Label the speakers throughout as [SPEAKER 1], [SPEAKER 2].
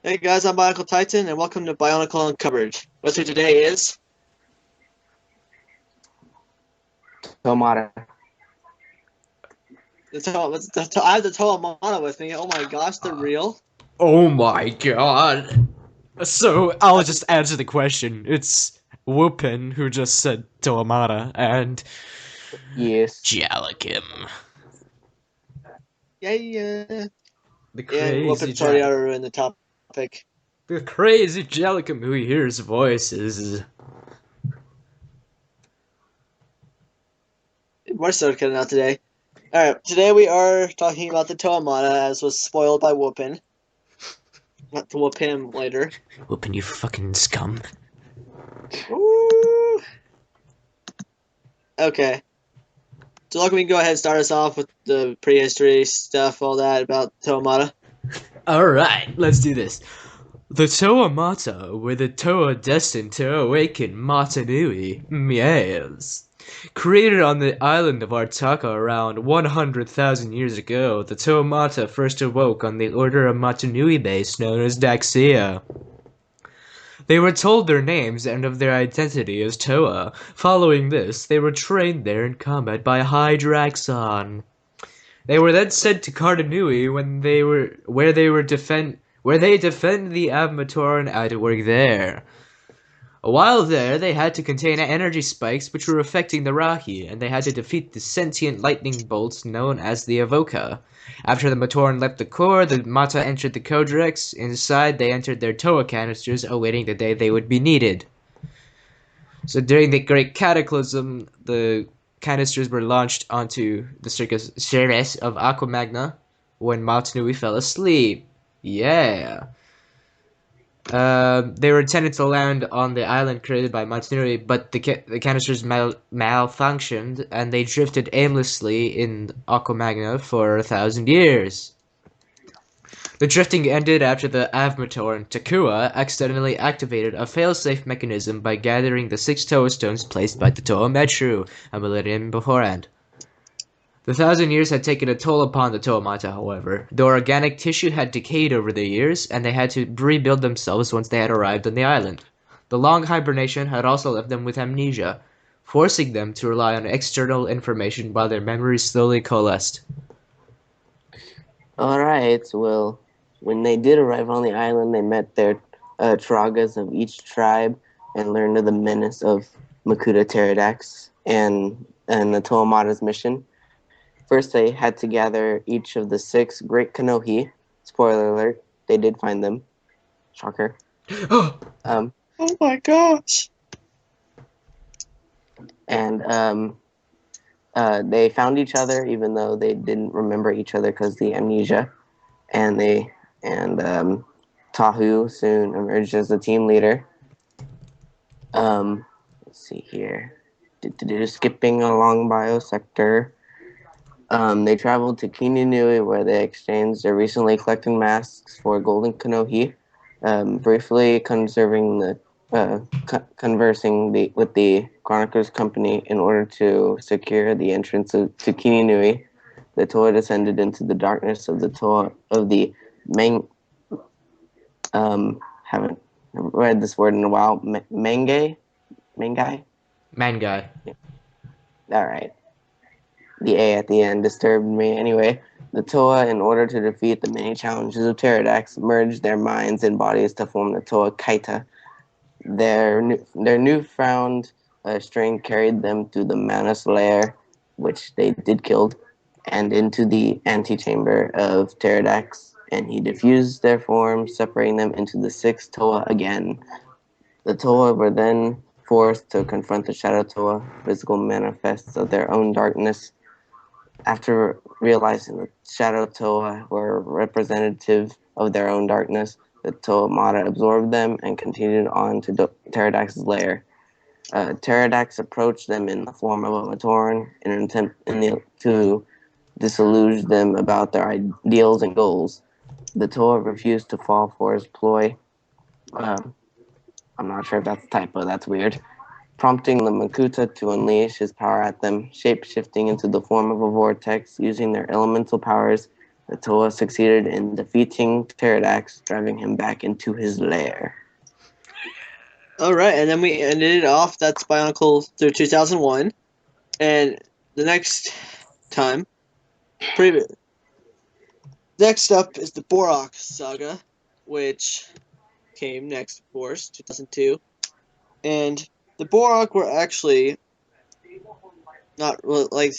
[SPEAKER 1] Hey guys, I'm Bionicle Titan, and welcome to Bionicle Uncovered. With me today is
[SPEAKER 2] Tomata.
[SPEAKER 1] I have the Toamana with me. Oh my gosh, they're real.
[SPEAKER 3] Oh my god. So I'll
[SPEAKER 1] Uh,
[SPEAKER 3] just answer the question. It's Whoopin who just said Toamata and
[SPEAKER 2] Yes.
[SPEAKER 3] Jalakim.
[SPEAKER 1] yeah, yeah.
[SPEAKER 3] The
[SPEAKER 1] And
[SPEAKER 3] crazy
[SPEAKER 1] Whoopin's already
[SPEAKER 3] Jalakim.
[SPEAKER 1] ruined the topic.
[SPEAKER 3] The crazy Jalakim who hears voices.
[SPEAKER 1] We're still kidding out today. Alright, today we are talking about the Toamana as was spoiled by Whoopin. Not to whoop him later.
[SPEAKER 3] Whoopin, you fucking scum.
[SPEAKER 1] Woo! Okay. So let me go ahead and start us off with the prehistory stuff, all that about Toamata.
[SPEAKER 3] Alright, let's do this. The Toamata were the Toa destined to awaken Matanui. Yes. Created on the island of Artaka around 100,000 years ago, the Toamata first awoke on the Order of Matanui base known as Daxia. They were told their names and of their identity as Toa. Following this, they were trained there in combat by Hydraxon. They were then sent to Cardanui where they defend the Avmatoran outwork there. While there, they had to contain energy spikes which were affecting the Rahi, and they had to defeat the sentient lightning bolts known as the Avoka. After the Matoran left the core, the Mata entered the Codex. Inside, they entered their Toa canisters, awaiting the day they would be needed. So during the Great Cataclysm, the canisters were launched onto the surface of Aquamagna when Mount Nui fell asleep. Yeah. They were intended to land on the island created by Montanui, but the canisters malfunctioned and they drifted aimlessly in Aquamagna for 1,000 years. The drifting ended after the Avmator Takua accidentally activated a failsafe mechanism by gathering the 6 Toa stones placed by the Toa Metru a millennium beforehand. The 1,000 years had taken a toll upon the Toamata, however. The organic tissue had decayed over the years, and they had to rebuild themselves once they had arrived on the island. The long hibernation had also left them with amnesia, forcing them to rely on external information while their memories slowly coalesced.
[SPEAKER 2] Alright, well, when they did arrive on the island, they met their Tragas of each tribe and learned of the menace of Makuta Pterodax and the Toamata's mission. First, they had to gather each of the 6 great Kanohi. Spoiler alert, they did find them. Shocker.
[SPEAKER 3] Oh!
[SPEAKER 2] Um,
[SPEAKER 1] Oh my gosh!
[SPEAKER 2] and they found each other even though they didn't remember each other because the amnesia. And Tahu soon emerged as the team leader. Let's see here. Skipping along biosector. They traveled to Kinunui where they exchanged their recently collected masks for golden kanohi, briefly conversing with the Chronicler's Company in order to secure the entrance to Kinunui. The Toa descended into the darkness of the Toa of the Mang. Haven't read this word in a while. Mangai.
[SPEAKER 3] Man guy.
[SPEAKER 2] All right. The A at the end disturbed me. Anyway, the Toa, in order to defeat the many challenges of Pterodax, merged their minds and bodies to form the Toa Kaita. Their newfound strength carried them through the Manus lair, which they did killed, and into the antechamber of Pterodax, and he diffused their forms, separating them into the 6 Toa again. The Toa were then forced to confront the Shadow Toa, physical manifests of their own darkness. After realizing that Shadow Toa were representative of their own darkness, the Toamata absorbed them and continued on to Pterodax's lair. Pterodax approached them in the form of a Matoran in an attempt to disillusion them about their ideals and goals. The Toa refused to fall for his ploy. Um, I'm not sure if that's a typo, that's weird. Prompting the Makuta to unleash his power at them, shape-shifting into the form of a vortex, using their elemental powers The Toa succeeded in defeating Pterodax, driving him back into his lair.
[SPEAKER 1] All right, and then we ended it off. That's Bionicle through 2001, and the next time, next up is the Borak saga, which came next, of course, 2002, and the Borak were actually not like.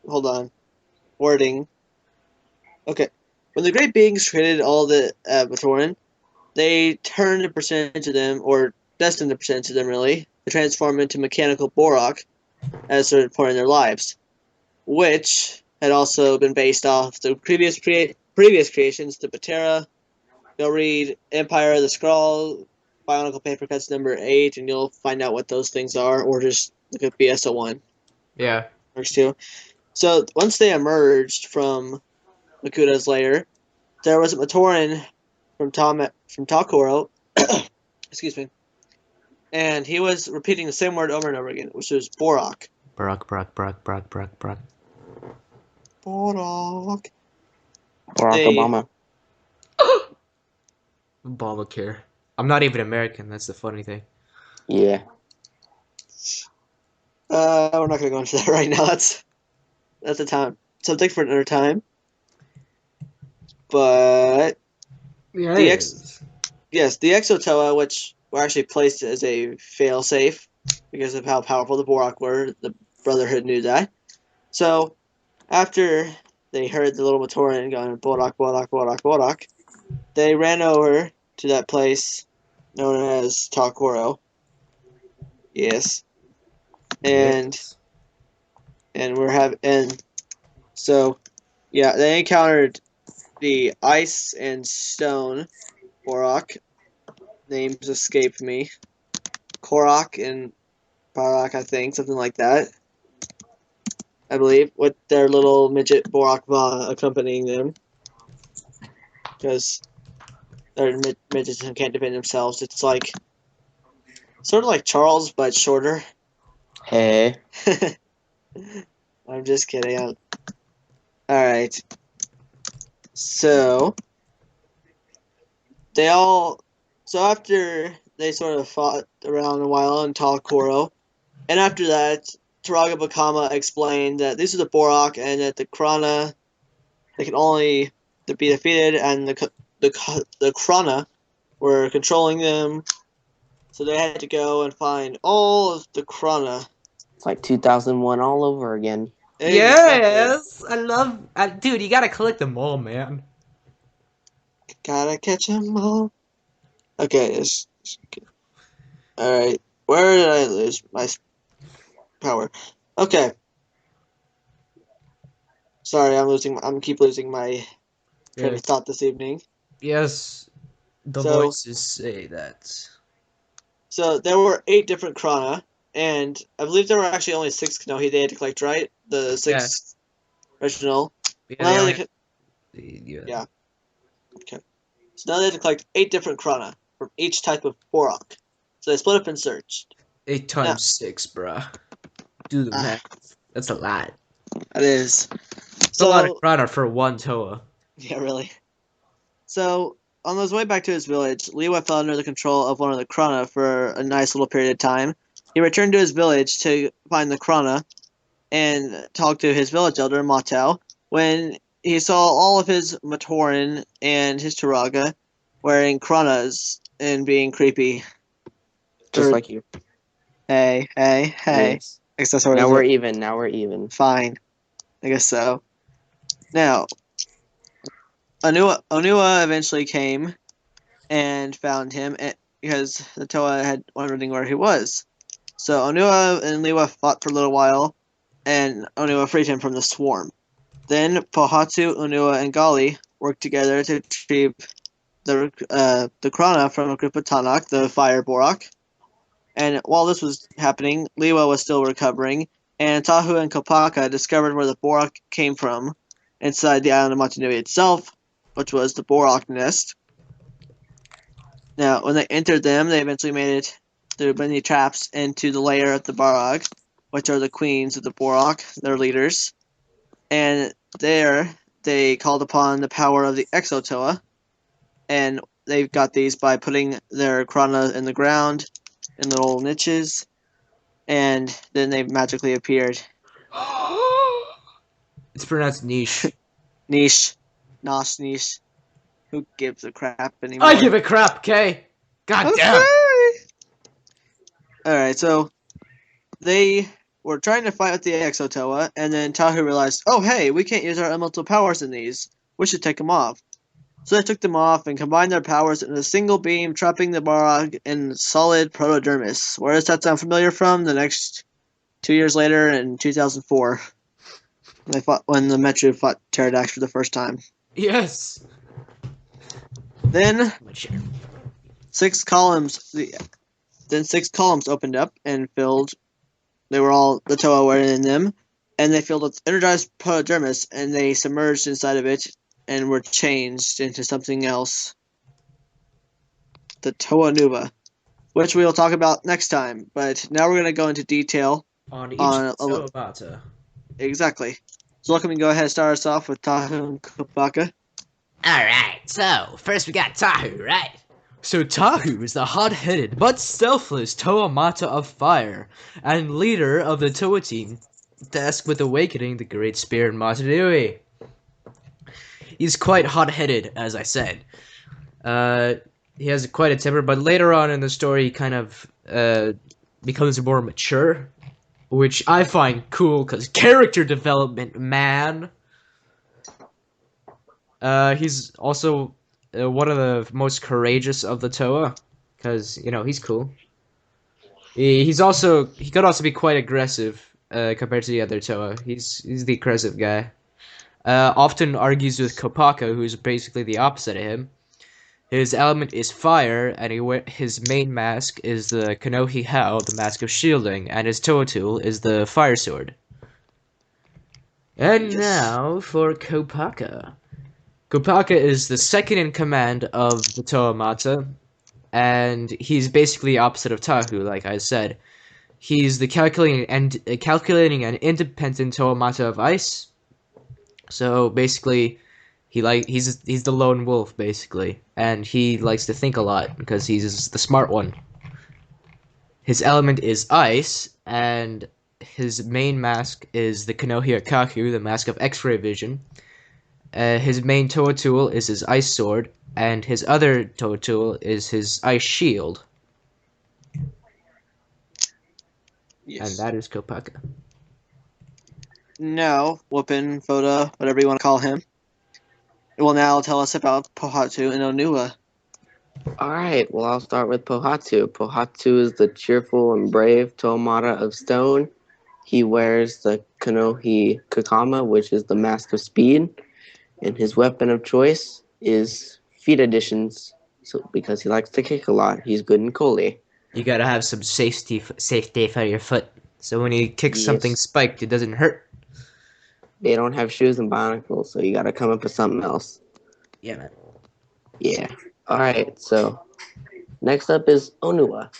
[SPEAKER 1] Hold on, wording. Okay, when the Great Beings created all the Matoran, they turned a percentage of them, or destined a percentage of them, really, to transform into mechanical Borak at a certain point in their lives, which had also been based off the previous creations, the Patera. Go read Empire of the Scroll, Bionicle Paper Cuts #8, and you'll find out what those things are, or just look at BS01.
[SPEAKER 3] Yeah.
[SPEAKER 1] Works too. So once they emerged from Makuta's lair, there was a Matoran from Takoro, excuse me, and he was repeating the same word over and over again, which was Borak.
[SPEAKER 3] Brock.
[SPEAKER 1] Borak.
[SPEAKER 2] Barack
[SPEAKER 1] They
[SPEAKER 2] Obama.
[SPEAKER 3] Obamacare. I'm not even American. That's the funny thing.
[SPEAKER 2] Yeah.
[SPEAKER 1] we're not gonna go into that right now. That's a time subject for another time. But
[SPEAKER 3] Yeah,
[SPEAKER 1] the
[SPEAKER 3] it is.
[SPEAKER 1] yes, the Exotoa, which were actually placed as a fail-safe because of how powerful the Borak were, the Brotherhood knew that. So after they heard the little Matoran going Borak, they ran over to that place known as Takoro. Yes, and
[SPEAKER 3] Yes.
[SPEAKER 1] so yeah, they encountered the ice and stone Borak. Names escape me. Korok and Barak, I think, something like that. I believe, with their little midget Borak accompanying them, because they're midgets and can't defend themselves. It's like sort of like Charles, but shorter.
[SPEAKER 2] Hey.
[SPEAKER 1] I'm just kidding. All right. So they all. So after they sort of fought around a while in Talakoro, and after that, Taraga Bakama explained that these are the Borak and that the Krana they can only be defeated, and the Krana were controlling them. So they had to go and find all of the Krana.
[SPEAKER 2] It's like 2001 all over again.
[SPEAKER 1] Exactly.
[SPEAKER 3] Yes, I love, dude. You gotta collect them all, man.
[SPEAKER 1] Gotta catch 'em all. Okay, alright. Where did I lose my power? Okay. Sorry, I'm keep losing my train
[SPEAKER 3] Yeah.
[SPEAKER 1] of thought this evening.
[SPEAKER 3] Yes, the
[SPEAKER 1] So,
[SPEAKER 3] voices say that.
[SPEAKER 1] so there were 8 different Krana, and I believe there were actually only 6 Kanohi they had to collect, right? The
[SPEAKER 3] Yeah,
[SPEAKER 1] 6 original.
[SPEAKER 3] yeah.
[SPEAKER 1] Well,
[SPEAKER 3] They
[SPEAKER 1] now
[SPEAKER 3] only.
[SPEAKER 1] they
[SPEAKER 3] Yeah.
[SPEAKER 1] yeah. Okay. So now they had to collect 8 different Krana from each type of Borak. So they split up and searched.
[SPEAKER 3] Eight
[SPEAKER 1] Now,
[SPEAKER 3] times six, bruh. Do the math. That's a lot.
[SPEAKER 1] that is.
[SPEAKER 3] It's a lot of
[SPEAKER 1] So,
[SPEAKER 3] prana for one Toa.
[SPEAKER 1] yeah, really. So, on his way back to his village, Liwa fell under the control of one of the Krana for a nice little period of time. He returned to his village to find the Krana and talk to his village elder, Matau, when he saw all of his Matoran and his Turaga wearing Kranas and being creepy.
[SPEAKER 2] Just
[SPEAKER 1] Or,
[SPEAKER 2] like you.
[SPEAKER 1] hey.
[SPEAKER 2] Yes.
[SPEAKER 1] I guess that's what
[SPEAKER 2] Now
[SPEAKER 1] it
[SPEAKER 2] we're
[SPEAKER 1] is.
[SPEAKER 2] even. Now we're even.
[SPEAKER 1] Fine. I guess so. Now, Onua eventually came and found him because the Toa had wondering where he was. So Onua and Liwa fought for a little while, and Onua freed him from the swarm. Then Pohatsu, Onua, and Gali worked together to retrieve the Krana from a group of Tanak, the Fire Borak. And while this was happening, Liwa was still recovering, and Tahu and Kopaka discovered where the Borak came from inside the island of Motunui itself, which was the Borak nest. Now, when they entered them, they eventually made it through many traps into the lair of the Barag, which are the queens of the Borak, their leaders. And there, they called upon the power of the Exotoa, and they got these by putting their Krana in the ground in little niches, and then they magically appeared.
[SPEAKER 3] It's pronounced niche.
[SPEAKER 1] Niche. Nosh niche. Who gives a crap anymore?
[SPEAKER 3] I give a crap, okay? God damn.
[SPEAKER 1] Okay! Alright, so they were trying to fight with the Exotoa, and then Tahu realized, oh hey, we can't use our elemental powers in these. We should take them off. So they took them off and combined their powers in a single beam, trapping the Barog in solid protodermis. Where does that sound familiar from? The next 2 years later, in 2004, when the Metru fought Pterodax for the first time.
[SPEAKER 3] Yes.
[SPEAKER 1] Then
[SPEAKER 3] My chair.
[SPEAKER 1] 6 columns. Then 6 columns opened up and filled. They were all the Toa were in them, and they filled with energized protodermis, and they submerged inside of it and were changed into something else. The Toa Nuba, which we will talk about next time. But now we're going to go into detail
[SPEAKER 3] On each
[SPEAKER 1] on
[SPEAKER 3] Toamata.
[SPEAKER 1] exactly. So let me go ahead and start us off with Tahu and Kopaka.
[SPEAKER 3] Alright, so first we got Tahu, right? So Tahu is the hot-headed but selfless Toamata of fire and leader of the Toa team tasked with awakening the Great Spirit Matanui. He's quite hot-headed, as I said. He has quite a temper, but later on in the story he kind of becomes more mature, which I find cool because character development, man. He's also one of the most courageous of the Toa, because he's cool. He could also be quite aggressive compared to the other Toa. He's the aggressive guy. Often argues with Kopaka, who's basically the opposite of him. His element is fire, and his main mask is the Kanohi Hao, the Mask of Shielding, and his Toa tool is the Fire Sword. And
[SPEAKER 1] Yes.
[SPEAKER 3] now for Kopaka. Kopaka is the second in command of the Toamata, and he's basically the opposite of Tahu, like I said. He's the calculating and independent Toamata of ice. So basically, he's the lone wolf basically, and he likes to think a lot because he's the smart one. His element is ice, and his main mask is the Kanohi Kaku, the mask of X-ray vision. His main Toa tool is his ice sword, and his other Toa tool is his ice shield.
[SPEAKER 1] Yes.
[SPEAKER 3] And that is Kopaka.
[SPEAKER 1] Now, Whoopin, Foda, whatever you want to call him, will now tell us about Pohatu and Onua.
[SPEAKER 2] Alright, well, I'll start with Pohatu. Pohatu is the cheerful and brave Toamata of stone. He wears the Kanohi Kakama, which is the Mask of Speed, and his weapon of choice is feet additions, so because he likes to kick a lot. He's good in Koli.
[SPEAKER 3] You gotta have some safety for your foot, so when you kick something
[SPEAKER 2] Yes.
[SPEAKER 3] spiked, it doesn't hurt.
[SPEAKER 2] They don't have shoes and Bionicles, so you gotta come up with something else.
[SPEAKER 3] Yeah, man.
[SPEAKER 2] Yeah. Alright, so next up is Onua.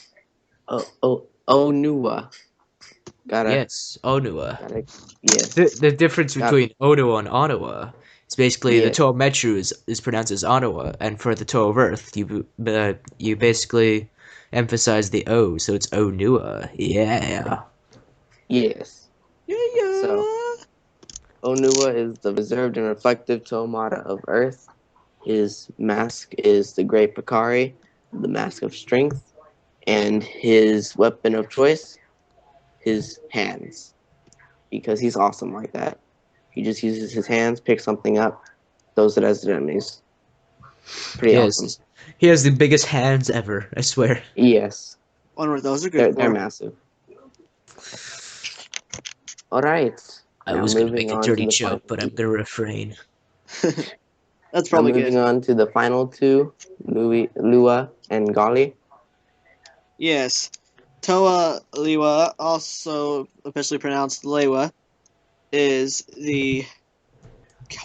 [SPEAKER 2] Onua.
[SPEAKER 3] Yes, Onua.
[SPEAKER 2] Yes.
[SPEAKER 3] The difference between Onua and Ottawa is basically the
[SPEAKER 2] Yeah.
[SPEAKER 3] Toa Metru is pronounced as Ottawa, and for the Toa of Earth, you basically emphasize the O, so it's Onua. Yeah.
[SPEAKER 2] Yes.
[SPEAKER 1] Yeah.
[SPEAKER 2] So, Onua is the reserved and reflective Toamata of Earth. His mask is the Great Pakari, the Mask of Strength, and his weapon of choice, his hands. Because he's awesome like that. He just uses his hands, picks something up, throws it as his enemies. Pretty awesome.
[SPEAKER 3] He has the biggest hands ever, I swear.
[SPEAKER 2] Yes.
[SPEAKER 1] Wonder what those are good
[SPEAKER 2] They're
[SPEAKER 1] for.
[SPEAKER 2] massive. Alright.
[SPEAKER 3] I was gonna make a dirty joke, but I'm gonna refrain.
[SPEAKER 1] That's probably
[SPEAKER 2] moving
[SPEAKER 1] good.
[SPEAKER 2] on to the final two, Lua and Gali.
[SPEAKER 1] Yes. Toa Liwa, also officially pronounced Lewa, is the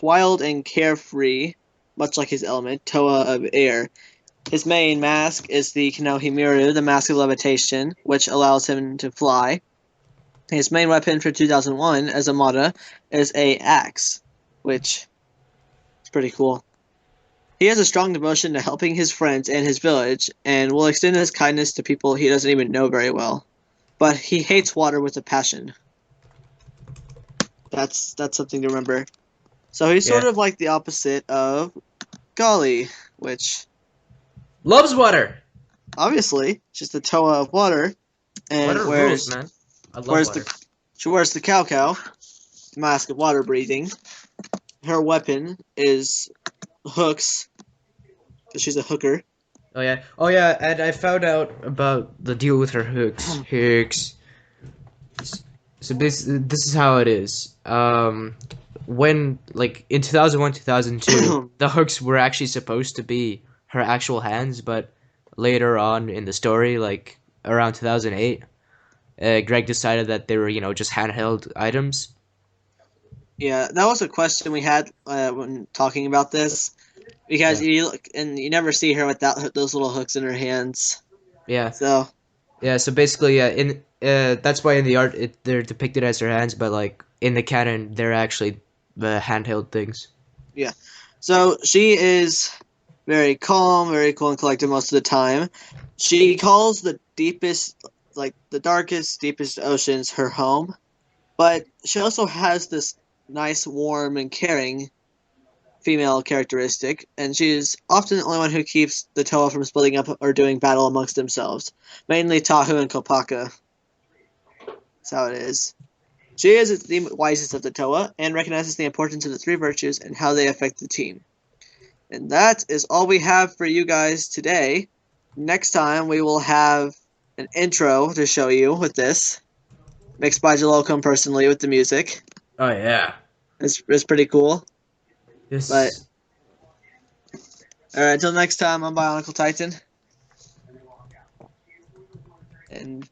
[SPEAKER 1] wild and carefree, much like his element, Toa of air. His main mask is the Kanohi Miru, the Mask of Levitation, which allows him to fly. His main weapon for 2001 as a Mata is a axe, which pretty cool. He has a strong devotion to helping his friends and his village, and will extend his kindness to people he doesn't even know very well. But he hates water with a passion. That's something to remember. So he's sort
[SPEAKER 3] Yeah.
[SPEAKER 1] of like the opposite of Golly, which
[SPEAKER 3] Loves water.
[SPEAKER 1] obviously she's the Toa of water, and
[SPEAKER 3] Water rules, man. I love water.
[SPEAKER 1] she wears the cow, the mask of water breathing. Her weapon is hooks, because she's a hooker.
[SPEAKER 3] Oh yeah, and I found out about the deal with her hooks. Hooks. So this is how it is. When like in 2001, 2002, the hooks were actually supposed to be her actual hands, but later on in the story, like around 2008, Greg decided that they were just handheld items.
[SPEAKER 1] Yeah, that was a question we had when talking about this, because
[SPEAKER 3] Yeah.
[SPEAKER 1] you look and you never see her without those little hooks in her hands.
[SPEAKER 3] Yeah.
[SPEAKER 1] So
[SPEAKER 3] Yeah, so basically, in that's why in the art they're depicted as their hands, but like in the canon, they're actually the handheld things.
[SPEAKER 1] yeah, so she is very calm, very cool and collected most of the time. She calls the deepest, like the darkest, deepest oceans her home, but she also has this nice, warm, and caring female characteristic, and she is often the only one who keeps the Toa from splitting up or doing battle amongst themselves. Mainly Tahu and Kopaka. That's how it is. She is the wisest of the Toa and recognizes the importance of the three virtues and how they affect the team. And that is all we have for you guys today. Next time we will have an intro to show you with this, mixed by Jalocum personally with the music.
[SPEAKER 3] Oh yeah.
[SPEAKER 1] It's pretty cool. But
[SPEAKER 3] Yes.
[SPEAKER 1] alright, until next time, I'm Bionicle Titan. And I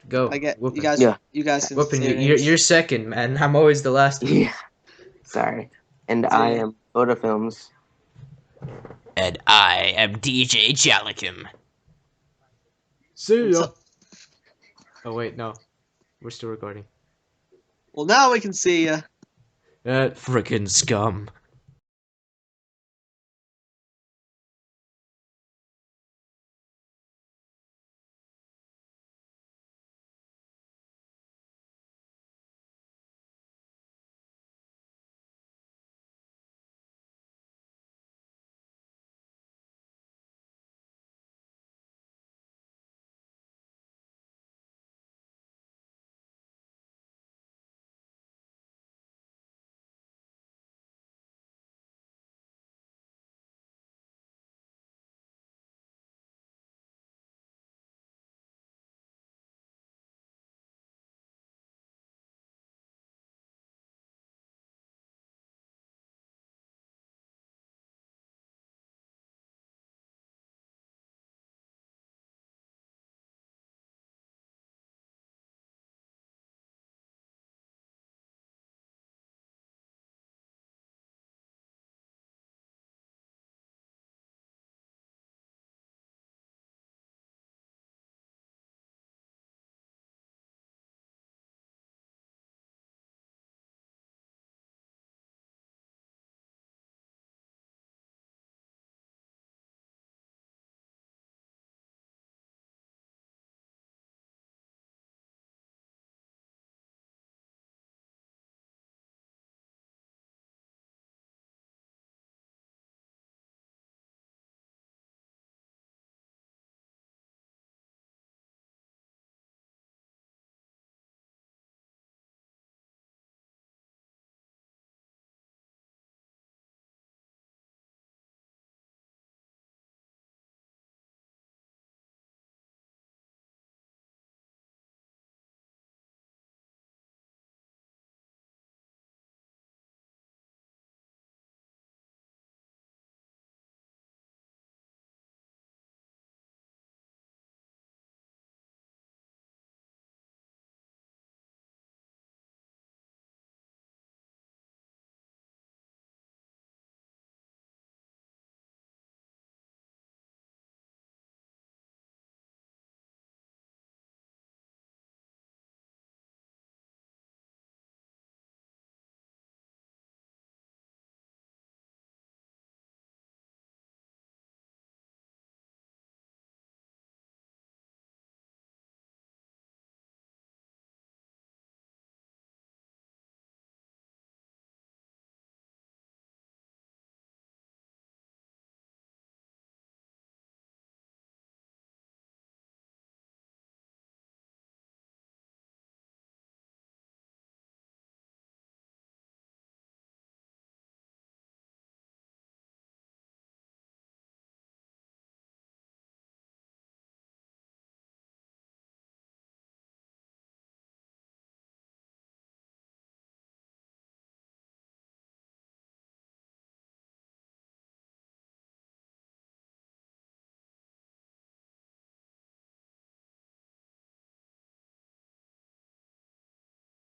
[SPEAKER 3] Go
[SPEAKER 1] get
[SPEAKER 3] whooping.
[SPEAKER 2] Yeah.
[SPEAKER 1] you guys can
[SPEAKER 3] Whooping
[SPEAKER 1] say
[SPEAKER 3] you.
[SPEAKER 1] your
[SPEAKER 3] You're
[SPEAKER 1] names.
[SPEAKER 3] second, man. I'm always the last one.
[SPEAKER 2] Yeah. Sorry. And I
[SPEAKER 1] See ya.
[SPEAKER 2] am Oda Films.
[SPEAKER 3] And I am DJ Jalikim. See ya.
[SPEAKER 1] Until,
[SPEAKER 3] Oh wait, no, we're still recording.
[SPEAKER 1] well, now we can see ya.
[SPEAKER 3] That frickin' scum.